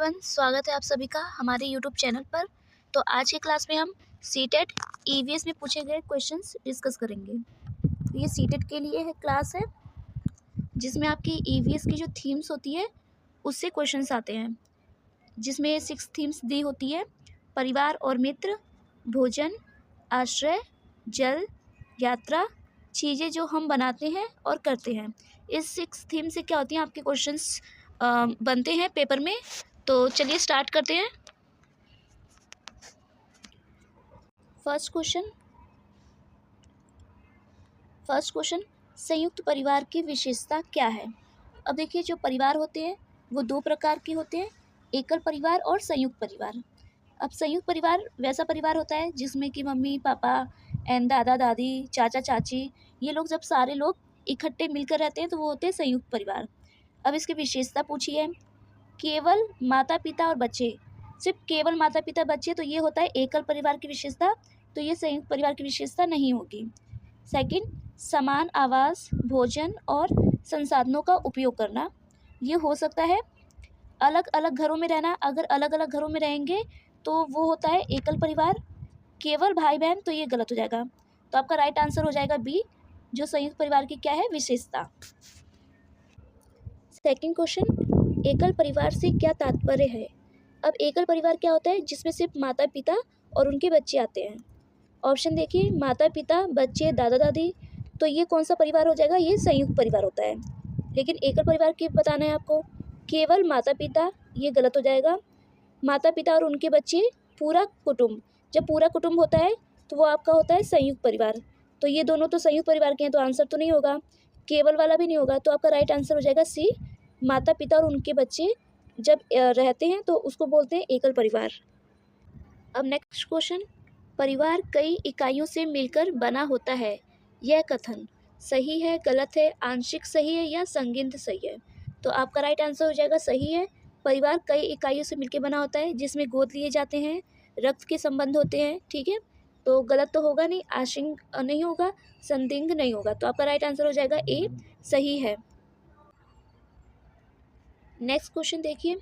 Everyone, स्वागत है आप सभी का हमारे यूट्यूब चैनल पर। तो आज की क्लास में हम सीटेट ईवीएस में पूछे गए क्वेश्चंस डिस्कस करेंगे। तो ये सीटेट के लिए है क्लास है जिसमें आपकी ईवीएस की जो थीम्स होती है उससे क्वेश्चंस आते हैं, जिसमें 6 थीम्स दी होती है: परिवार और मित्र, भोजन, आश्रय, जल, यात्रा, चीज़ें जो हम बनाते हैं और करते हैं। इस 6 थीम से क्या होती हैं आपके क्वेश्चंस बनते हैं पेपर में। तो चलिए स्टार्ट करते हैं। फर्स्ट क्वेश्चन, संयुक्त परिवार की विशेषता क्या है। अब देखिए, जो परिवार होते हैं वो 2 प्रकार के होते हैं, एकल परिवार और संयुक्त परिवार। अब संयुक्त परिवार वैसा परिवार होता है जिसमें कि मम्मी पापा एंड दादा दादी, चाचा चाची, ये लोग जब सारे लोग इकट्ठे मिलकर रहते हैं तो वो होते हैं संयुक्त परिवार। अब इसकी विशेषता पूछी है, केवल माता पिता और बच्चे, सिर्फ केवल माता पिता बच्चे, तो ये होता है एकल परिवार की विशेषता, तो ये संयुक्त परिवार की विशेषता नहीं होगी। सेकंड, समान आवास, भोजन और संसाधनों का उपयोग करना, ये हो सकता है। अलग अलग घरों में रहना, अगर अलग अलग घरों में रहेंगे तो वो होता है एकल परिवार। केवल भाई बहन, तो ये गलत हो जाएगा। तो आपका राइट आंसर हो जाएगा बी, जो संयुक्त परिवार की क्या है, विशेषता। सेकंड क्वेश्चन, एकल परिवार से क्या तात्पर्य है। अब एकल परिवार क्या होता है, जिसमें सिर्फ माता पिता और उनके बच्चे आते हैं। ऑप्शन देखिए, माता पिता, बच्चे, दादा दादी, तो ये कौन सा परिवार हो जाएगा, ये संयुक्त परिवार होता है। लेकिन एकल परिवार की बताना है आपको, केवल माता पिता, ये गलत हो जाएगा। माता पिता और उनके बच्चे, पूरा कुटुंब, जब पूरा कुटुंब होता है तो वो आपका होता है संयुक्त परिवार। तो ये दोनों तो संयुक्त परिवार के हैं, तो आंसर तो नहीं होगा, केवल वाला भी नहीं होगा। तो आपका राइट आंसर हो जाएगा सी, माता पिता और उनके बच्चे जब रहते हैं तो उसको बोलते हैं एकल परिवार। अब नेक्स्ट क्वेश्चन, परिवार कई इकाइयों से मिलकर बना होता है, यह कथन सही है, गलत है, आंशिक सही है या संगिद्ध सही है। तो आपका राइट आंसर हो जाएगा सही है। परिवार कई इकाइयों से मिलकर बना होता है, जिसमें गोद लिए जाते हैं, रक्त के संबंध होते हैं, ठीक है। तो गलत तो होगा नहीं, आंशिक नहीं होगा, संदिग्ध नहीं होगा। तो आपका राइट आंसर हो जाएगा ए, सही है। नेक्स्ट क्वेश्चन देखिए,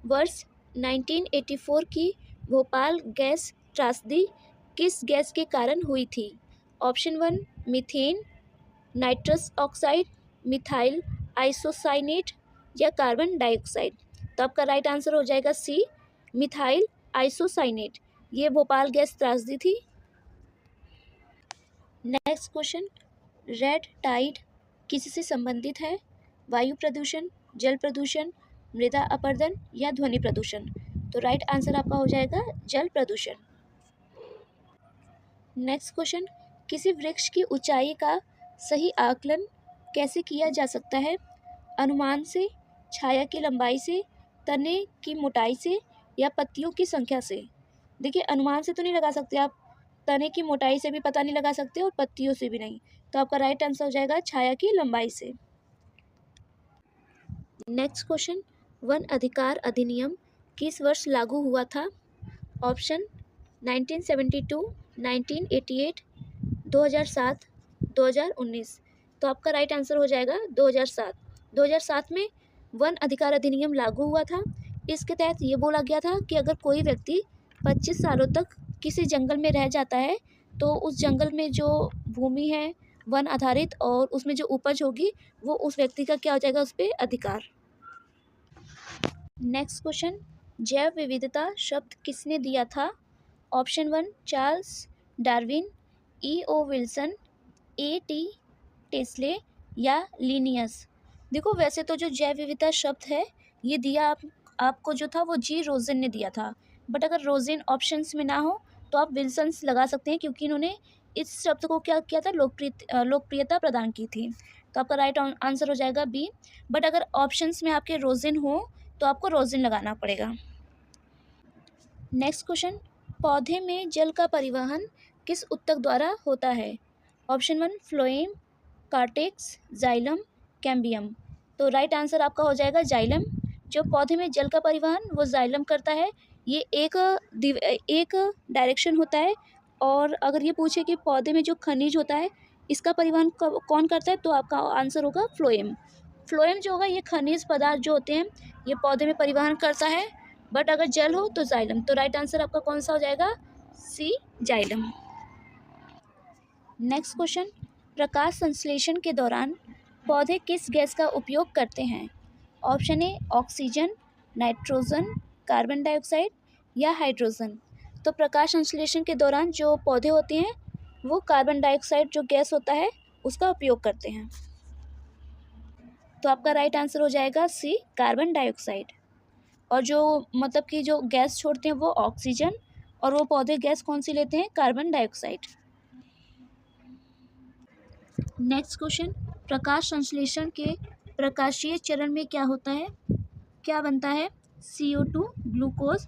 वर्ष 1984 की भोपाल गैस त्रासदी किस गैस के कारण हुई थी। Option 1 methane, nitrous oxide, methyl isocyanate या कार्बन डाइऑक्साइड। तो आपका राइट आंसर हो जाएगा सी, मिथाइल आइसोसाइनेट, ये भोपाल गैस त्रासदी थी। नेक्स्ट क्वेश्चन, रेड टाइड किससे संबंधित है। वायु प्रदूषण, जल प्रदूषण, मृदा अपरदन या ध्वनि प्रदूषण। तो राइट आंसर आपका हो जाएगा जल प्रदूषण। नेक्स्ट क्वेश्चन, किसी वृक्ष की ऊंचाई का सही आकलन कैसे किया जा सकता है। अनुमान से, छाया की लंबाई से, तने की मोटाई से या पत्तियों की संख्या से। देखिए, अनुमान से तो नहीं लगा सकते आप, तने की मोटाई से भी पता नहीं लगा सकते और पत्तियों से भी नहीं। तो आपका राइट आंसर हो जाएगा छाया की लंबाई से। नेक्स्ट क्वेश्चन, वन अधिकार अधिनियम किस वर्ष लागू हुआ था। ऑप्शन 1972, 1988, 2007, 2019। तो आपका राइट आंसर हो जाएगा 2007। 2007 में वन अधिकार अधिनियम लागू हुआ था। इसके तहत ये बोला गया था कि अगर कोई व्यक्ति 25 सालों तक किसी जंगल में रह जाता है तो उस जंगल में जो भूमि है वन आधारित, और उसमें जो उपज होगी वो उस व्यक्ति का क्या हो जाएगा, उस पर अधिकार। नेक्स्ट क्वेश्चन, जैव विविधता शब्द किसने दिया था। Option 1 Charles Darwin, E.O. Wilson, A.T. टेस्ले या लिनियस। देखो, वैसे तो जो जैव विविधता शब्द है ये दिया आपको जो था वो जी रोजन ने दिया था, बट अगर रोजन ऑप्शंस में ना हो तो आप विल्सन्स लगा सकते हैं, क्योंकि इन्होंने इस शब्द को क्या किया था, लोकप्रियता प्रदान की थी। तो आपका राइट आंसर हो जाएगा बी, बट अगर ऑप्शंस में आपके रोजन हो तो आपको रोजन लगाना पड़ेगा। नेक्स्ट क्वेश्चन, पौधे में जल का परिवहन किस ऊतक द्वारा होता है। Option 1 phloem, cortex, xylem, cambium. तो राइट आंसर आपका हो जाएगा जाइलम। जो पौधे में जल का परिवहन वो जाइलम करता है। ये एक डायरेक्शन होता है, और अगर ये पूछे कि पौधे में जो खनिज होता है इसका परिवहन कौन करता है, तो आपका आंसर होगा फ्लोएम। फ्लोएम जो होगा ये खनिज पदार्थ जो होते हैं ये पौधे में परिवहन करता है, बट अगर जल हो तो जाइलम। तो राइट आंसर आपका कौन सा हो जाएगा? सी, जाइलम। नेक्स्ट क्वेश्चन, प्रकाश संश्लेषण के दौरान पौधे किस गैस का उपयोग करते हैं? Option A oxygen, nitrogen, carbon dioxide या हाइड्रोजन। तो प्रकाश संश्लेषण के दौरान जो पौधे होते हैं वो कार्बन डाइऑक्साइड जो गैस होता है उसका उपयोग करते हैं। तो आपका राइट आंसर हो जाएगा सी, कार्बन डाइऑक्साइड। और जो मतलब कि जो गैस छोड़ते हैं वो ऑक्सीजन, और वो पौधे गैस कौन सी लेते हैं? Carbon dioxide. नेक्स्ट क्वेश्चन, प्रकाश संश्लेषण के प्रकाशीय चरण में क्या होता है? क्या बनता है? CO2, ग्लूकोज,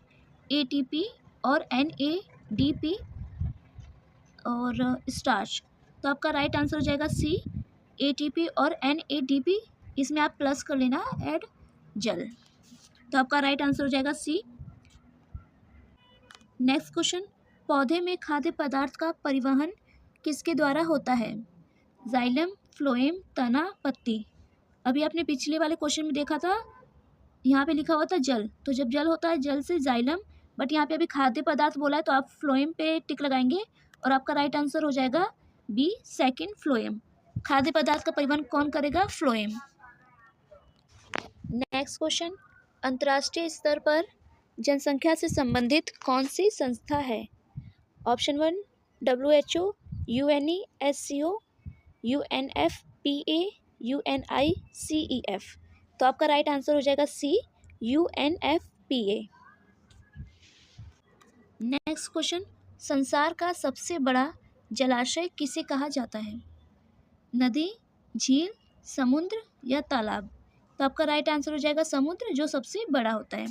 ATP और NADP और स्टार्च। तो आपका राइट आंसर हो जाएगा सी, ATP और NADP। इसमें आप प्लस कर लेना ऐड जल। तो आपका राइट आंसर हो जाएगा सी। नेक्स्ट क्वेश्चन, पौधे में खाद्य पदार्थ का परिवहन किसके द्वारा होता है? जाइलम, फ्लोएम, तना, पत्ती। अभी आपने पिछले वाले क्वेश्चन में देखा था, यहाँ पे लिखा हुआ था जल, तो जब जल होता है जल से जाइलम, बट यहाँ पे अभी खाद्य पदार्थ बोला है तो आप फ्लोएम पे टिक लगाएंगे और आपका राइट आंसर हो जाएगा बी, सेकंड, फ्लोएम। खाद्य पदार्थ का परिवहन कौन करेगा? फ्लोएम। नेक्स्ट क्वेश्चन, अंतर्राष्ट्रीय स्तर पर जनसंख्या से संबंधित कौन सी संस्था है? Option 1 WHO, UNESCO, UNFPA, UNICEF। तो आपका राइट आंसर हो जाएगा सी, UNFPA। नेक्स्ट क्वेश्चन, संसार का सबसे बड़ा जलाशय किसे कहा जाता है? नदी, झील, समुद्र या तालाब। तो आपका राइट आंसर हो जाएगा समुद्र, जो सबसे बड़ा होता है।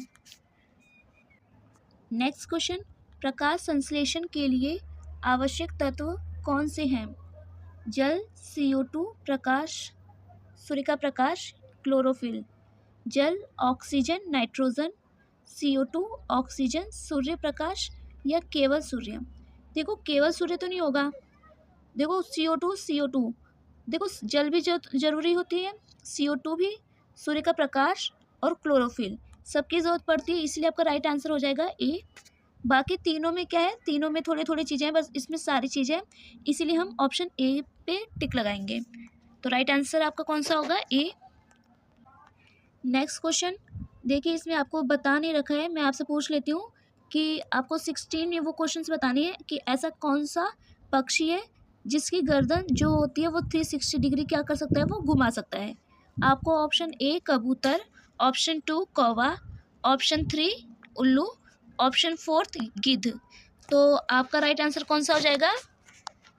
नेक्स्ट क्वेश्चन, प्रकाश संश्लेषण के लिए आवश्यक तत्व कौन से हैं? जल, CO2, प्रकाश, सूर्य का प्रकाश, क्लोरोफिल। जल, oxygen, nitrogen, CO2, oxygen, Surya Prakash या केवल सूर्य। देखो केवल सूर्य तो नहीं होगा, देखो CO2, देखो जल भी जरूरी होती है, CO2 भी, सूर्य का प्रकाश और क्लोरोफिल, सबकी जरूरत पड़ती है, इसलिए आपका राइट आंसर हो जाएगा ए। बाकी तीनों में क्या है? तीनों में थोड़ी थोड़ी चीज़ें हैं, बस इसमें सारी चीज़ें हैं, इसीलिए हम ऑप्शन ए पे टिक लगाएंगे। तो राइट आंसर आपका कौन सा होगा? ए। नेक्स्ट क्वेश्चन देखिए, इसमें आपको बता नहीं रखा है, मैं आपसे पूछ लेती हूँ कि आपको 16 में वो क्वेश्चंस बतानी है कि ऐसा कौन सा पक्षी है जिसकी गर्दन जो होती है वो 360 डिग्री क्या कर सकता है? वो घुमा सकता है। आपको ऑप्शन ए कबूतर, ऑप्शन 2 कौवा, ऑप्शन 3 उल्लू, ऑप्शन 4 गिद्ध। तो आपका राइट आंसर कौन सा हो जाएगा?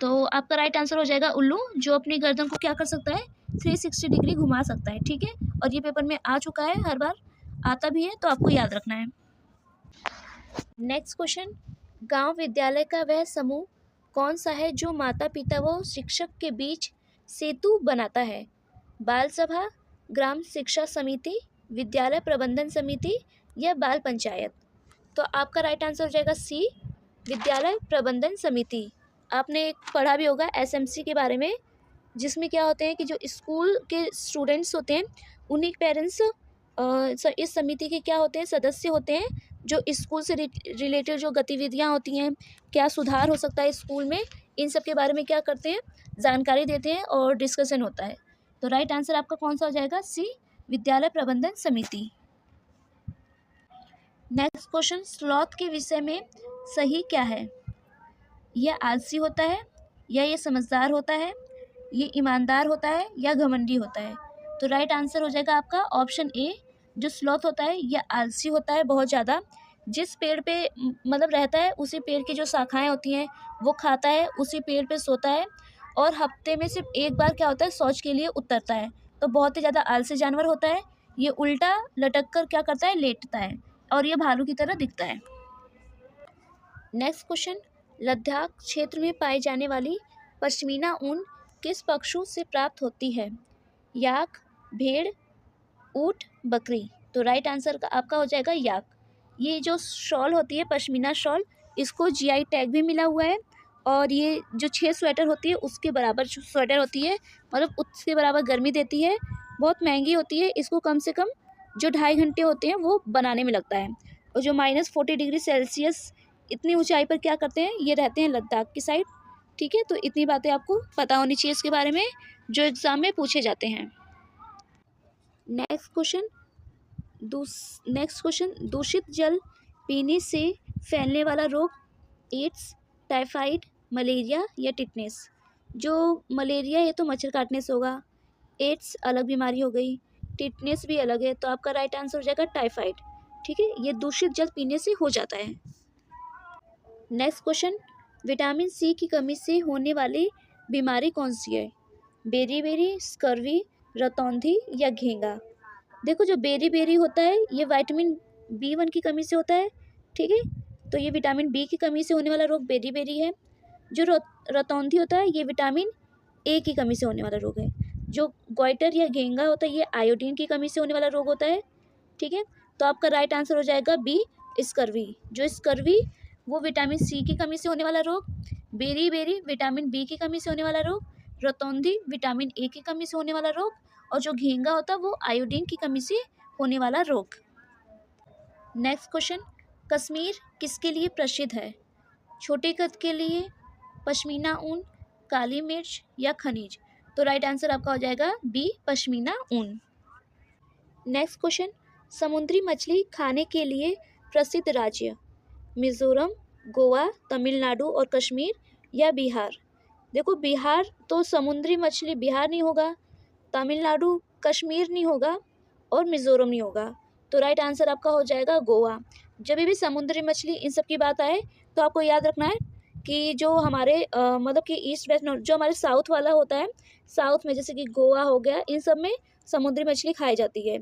तो आपका राइट आंसर हो जाएगा उल्लू, जो अपनी गर्दन को क्या कर सकता है? 360 डिग्री घुमा सकता है। ठीक है, और ये पेपर में आ चुका है, हर बार आता भी है, तो आपको याद रखना है। नेक्स्ट क्वेश्चन, गांव विद्यालय का वह समूह कौन सा है जो माता पिता व शिक्षक के बीच सेतु बनाता है? बाल सभा, ग्राम शिक्षा समिति, विद्यालय प्रबंधन समिति या बाल पंचायत। तो आपका राइट आंसर हो जाएगा सी, विद्यालय प्रबंधन समिति। आपने एक पढ़ा भी होगा SMC के बारे में, जिसमें क्या होते हैं कि जो स्कूल के स्टूडेंट्स होते हैं उन्हीं पेरेंट्स इस समिति के क्या होते हैं? सदस्य होते हैं, जो स्कूल से रिलेटेड जो गतिविधियां होती हैं, क्या सुधार हो सकता है स्कूल में, इन सब के बारे में क्या करते हैं? जानकारी देते हैं और डिस्कशन होता है। तो राइट आंसर आपका कौन सा हो जाएगा? सी, विद्यालय प्रबंधन समिति। नेक्स्ट क्वेश्चन, स्लॉथ के विषय में सही क्या है? यह आलसी होता है, या ये समझदार होता है, ये ईमानदार होता है या घमंडी होता है? तो राइट आंसर हो जाएगा आपका ऑप्शन ए, जो स्लॉथ होता है यह आलसी होता है बहुत ज़्यादा। जिस पेड़ पे मतलब रहता है उसी पेड़ की जो शाखाएं होती हैं वो खाता है, उसी पेड़ पे सोता है, और हफ्ते में सिर्फ एक बार क्या होता है? शौच के लिए उतरता है। तो बहुत ही ज़्यादा आलसी जानवर होता है। ये उल्टा लटक कर क्या करता है? लेटता है, और ये भालू की तरह दिखता है। नेक्स्ट क्वेश्चन, लद्दाख क्षेत्र में पाई जाने वाली पश्मीना ऊन किस पशु से प्राप्त होती है? याक, भेड़, ऊँट, बकरी। तो राइट आंसर का आपका हो जाएगा याक। ये जो शॉल होती है पश्मीना शॉल, इसको GI टैग भी मिला हुआ है, और ये जो 6 स्वेटर होती है उसके बराबर स्वेटर होती है, मतलब उसके बराबर गर्मी देती है, बहुत महंगी होती है। इसको कम से कम जो 2.5 घंटे होते हैं वो बनाने में लगता है। और जो -40 डिग्री सेल्सियस इतनी ऊंचाई पर क्या करते हैं, ये रहते हैं लद्दाख की साइड। ठीक है, तो इतनी बातें आपको पता होनी चाहिए इसके बारे में, जो एग्ज़ाम में पूछे जाते हैं। नेक्स्ट क्वेश्चन दूषित जल पीने से फैलने वाला रोग, एड्स, टाइफाइड, मलेरिया या टिटनेस। जो मलेरिया ये तो मच्छर काटने से होगा, एड्स अलग बीमारी हो गई, टिटनेस भी अलग है, तो आपका राइट आंसर हो जाएगा टाइफाइड। ठीक है, ये दूषित जल पीने से हो जाता है। नेक्स्ट क्वेश्चन, विटामिन सी की कमी से होने वाली बीमारी कौन सी है? बेरी, स्कर्वी, रतौंधी या घेंगा। देखो, जो बेरी होता है ये विटामिन B1 की कमी से होता है। ठीक है, तो ये विटामिन बी की कमी से होने वाला रोग बेरी है। जो रतौंधी होता है ये विटामिन ए की कमी से होने वाला रोग है। जो गोइटर या घेंगा होता है ये आयोडीन की कमी से होने वाला रोग होता है। ठीक है, तो आपका राइट आंसर हो जाएगा बी, स्कर्वी। जो स्कर्वी वो विटामिन सी की कमी से होने वाला रोग, बेरी विटामिन बी की कमी से होने वाला रोग, रतौंधी विटामिन ए की कमी से होने वाला रोग, और जो घेंगा होता है वो आयोडीन की कमी से होने वाला रोग। नेक्स्ट क्वेश्चन, कश्मीर किसके लिए प्रसिद्ध है? छोटे कद के लिए, पश्मीना ऊन, काली मिर्च या खनिज। तो राइट आंसर आपका हो जाएगा बी, पश्मीना ऊन। नेक्स्ट क्वेश्चन, समुद्री मछली खाने के लिए प्रसिद्ध राज्य, मिजोरम, गोवा, तमिलनाडु और कश्मीर या बिहार। देखो, बिहार तो समुद्री मछली बिहार नहीं होगा, तमिलनाडु कश्मीर नहीं होगा और मिजोरम नहीं होगा, तो राइट आंसर आपका हो जाएगा गोवा। जब भी समुद्री मछली इन सब की बात आए तो आपको याद रखना है कि जो हमारे मतलब कि ईस्ट वेस्ट नॉर्थ, जो हमारे साउथ वाला होता है, साउथ में जैसे कि गोवा हो गया, इन सब में समुद्री मछली खाई जाती है,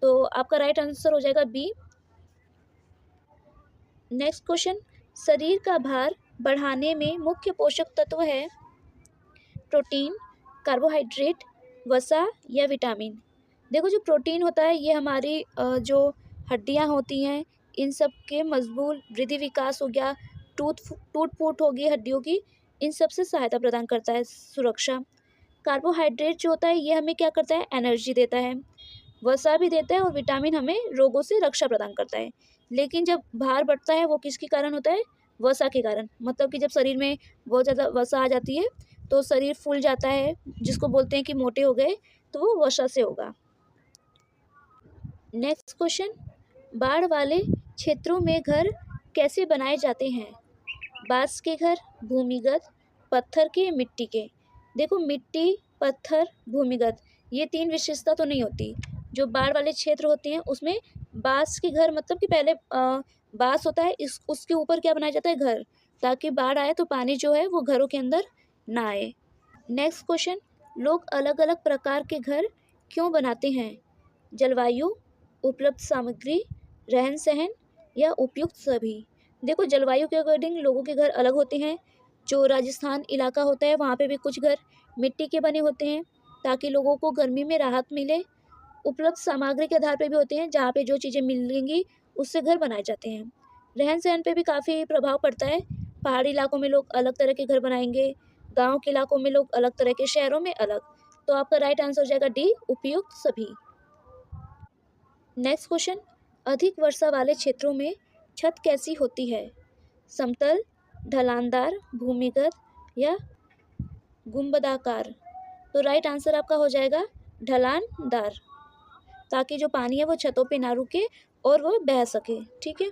तो आपका राइट आंसर हो जाएगा बी। नेक्स्ट क्वेश्चन, शरीर का भार बढ़ाने में मुख्य पोषक तत्व है, प्रोटीन, कार्बोहाइड्रेट, वसा या विटामिन। देखो, जो प्रोटीन होता है ये हमारी जो हड्डियां होती हैं इन सब के मजबूत वृद्धि विकास हो गया, टूट फूट हो गई हड्डियों की, इन सब से सहायता प्रदान करता है, सुरक्षा। कार्बोहाइड्रेट जो होता है ये हमें क्या करता है, एनर्जी देता है, वसा भी देता है, और विटामिन हमें रोगों से रक्षा प्रदान करता है। लेकिन जब भार बढ़ता है वो किसके कारण होता है, वसा के कारण। मतलब कि जब शरीर में बहुत ज़्यादा वसा आ जाती है तो शरीर फूल जाता है, जिसको बोलते हैं कि मोटे हो गए, तो वो वसा से होगा। नेक्स्ट क्वेश्चन, बाढ़ वाले क्षेत्रों में घर कैसे बनाए जाते हैं? बांस के घर, भूमिगत, पत्थर के, मिट्टी के। देखो, मिट्टी, पत्थर, भूमिगत, ये तीन विशेषता तो नहीं होती। जो बाढ़ वाले क्षेत्र होते हैं उसमें बांस के घर, मतलब कि पहले बांस होता है, इस उसके ऊपर क्या बनाया जाता है, घर, ताकि बाढ़ आए तो पानी जो है वो घरों के अंदर ना आए। नेक्स्ट क्वेश्चन, लोग अलग अलग प्रकार के घर क्यों बनाते हैं? जलवायु, उपलब्ध सामग्री, रहन सहन या उपयुक्त सभी। देखो, जलवायु के अकॉर्डिंग लोगों के घर अलग होते हैं। जो राजस्थान इलाका होता है वहाँ पे भी कुछ घर मिट्टी के बने होते हैं ताकि लोगों को गर्मी में राहत मिले। उपलब्ध सामग्री के आधार पे भी होते हैं, जहाँ पे जो चीज़ें मिलेंगी उससे घर बनाए जाते हैं। रहन सहन पे भी काफ़ी प्रभाव पड़ता है। पहाड़ी इलाकों में लोग अलग तरह के घर बनाएंगे, गाँव के इलाकों में लोग अलग तरह के, शहरों में अलग। तो आपका राइट आंसर हो जाएगा डी, उपयुक्त सभी। नेक्स्ट क्वेश्चन, अधिक वर्षा वाले क्षेत्रों में छत कैसी होती है? समतल, ढलानदार, भूमिगत या गुंबदाकार। तो राइट आंसर आपका हो जाएगा ढलानदार, ताकि जो पानी है वो छतों पे ना रुके और वो बह सके। ठीक है।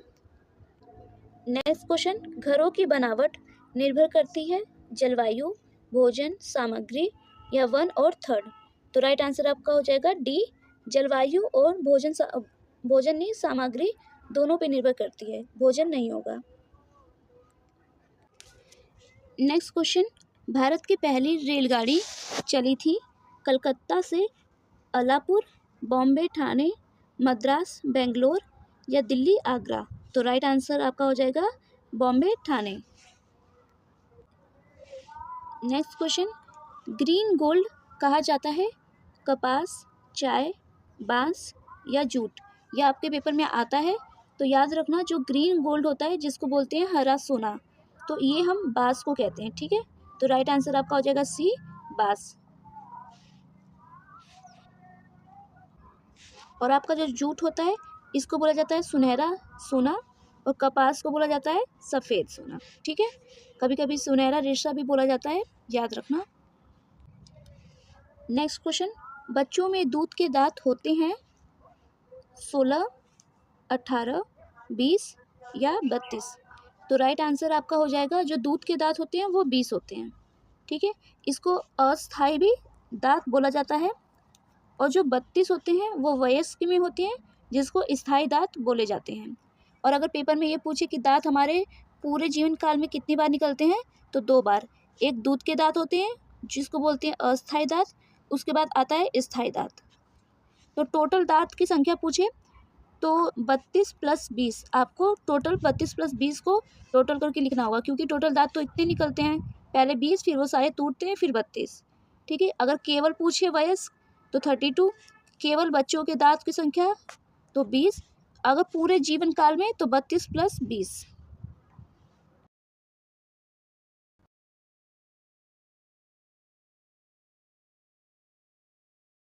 नेक्स्ट क्वेश्चन, घरों की बनावट निर्भर करती है जलवायु, भोजन सामग्री या वन और थर्ड। तो राइट आंसर आपका हो जाएगा डी, जलवायु और भोजन नहीं, सामग्री दोनों पे निर्भर करती है, भोजन नहीं होगा। नेक्स्ट क्वेश्चन, भारत की पहली रेलगाड़ी चली थी कलकत्ता से अलापुर, बॉम्बे ठाणे, मद्रास बेंगलोर या दिल्ली आगरा। तो राइट आंसर आपका हो जाएगा Bombay Thane. Next question, green gold कहा जाता है कपास, चाय, बांस या जूट। यह आपके पेपर में आता है, तो याद रखना, जो ग्रीन गोल्ड होता है जिसको बोलते हैं हरा सोना, तो ये हम बांस को कहते हैं। ठीक है, तो राइट आंसर आपका हो जाएगा सी, बांस। और आपका जो जूट होता है इसको बोला जाता है सुनहरा सोना, और कपास को बोला जाता है सफ़ेद सोना। ठीक है, कभी कभी सुनहरा रेशा भी बोला जाता है, याद रखना। नेक्स्ट क्वेश्चन, बच्चों में दूध के दांत होते हैं 16, 18, 20 या 32। तो राइट आंसर आपका हो जाएगा, जो दूध के दांत होते हैं वो 20 होते हैं। ठीक है, इसको अस्थाई भी दांत बोला जाता है, और जो 32 होते हैं वो वयस्क में होते हैं, जिसको स्थायी दांत बोले जाते हैं। और अगर पेपर में ये पूछे कि दांत हमारे पूरे जीवन काल में कितनी बार निकलते हैं, तो 2 बार। एक दूध के दांत होते हैं जिसको बोलते हैं अस्थायी दांत, उसके बाद आता है स्थायी दांत। तो टोटल दांत की संख्या पूछे तो 32 + 20, आपको टोटल 32 + 20 को टोटल करके लिखना होगा, क्योंकि टोटल दांत तो इतने निकलते हैं, पहले 20 फिर वो सारे टूटते हैं फिर 32। ठीक है, अगर केवल पूछे वयस्क तो 32, केवल बच्चों के दांत की संख्या तो 20, अगर पूरे जीवन काल में तो 32 + 20।